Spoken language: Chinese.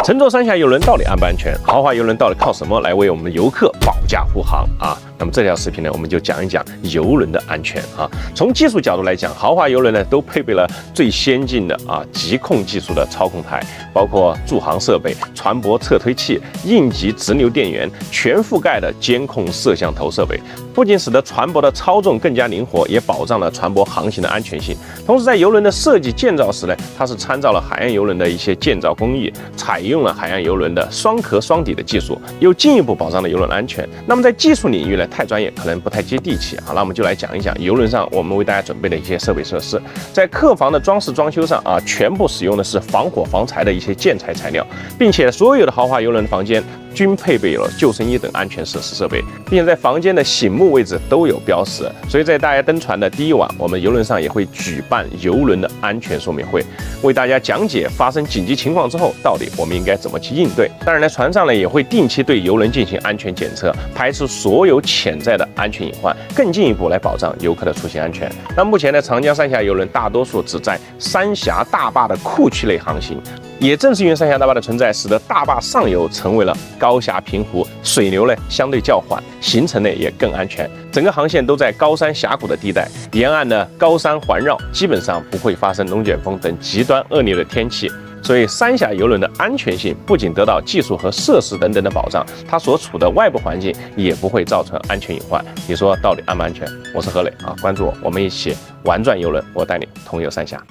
乘坐三峡邮轮到底安不安全？豪华邮轮到底靠什么来为我们游客保驾护航啊？那么这条视频呢，我们就讲一讲邮轮的安全啊。从技术角度来讲，豪华邮轮呢都配备了最先进的极控技术的操控台，包括助航设备、船舶侧推器、应急直流电源、全覆盖的监控摄像头设备，不仅使得船舶的操纵更加灵活，也保障了船舶航行的安全性。同时，在邮轮的设计建造时呢，它是参照了海岸邮轮的一些建造工艺，采用了海岸邮轮的双壳双底的技术，又进一步保障了邮轮安全。那么在技术领域呢，太专业可能不太接地气啊。那我们就来讲一讲邮轮上我们为大家准备的一些设备设施。在客房的装饰装修上全部使用的是防火防柴的一些建材材料，并且所有的豪华邮轮房间均配备了救生衣等安全设施设备，并且在房间的醒目位置都有标识。所以在大家登船的第一晚，我们邮轮上也会举办邮轮的安全说明会，为大家讲解发生紧急情况之后到底我们应该怎么去应对。当然呢，船上呢也会定期对邮轮进行安全检测，排除所有潜在的安全隐患，更进一步来保障游客的出行安全。那目前呢，长江三峡邮轮大多数只在三峡大坝的库区内航行。也正是因为三峡大坝的存在，使得大坝上游成为了高峡平湖，水流呢相对较缓，行程呢也更安全。整个航线都在高山峡谷的地带，沿岸呢高山环绕，基本上不会发生龙卷风等极端恶劣的天气。所以三峡邮轮的安全性不仅得到技术和设施等等的保障，它所处的外部环境也不会造成安全隐患。你说到底安不安全？我是何磊关注我，我们一起玩转邮轮，我带你同游三峡。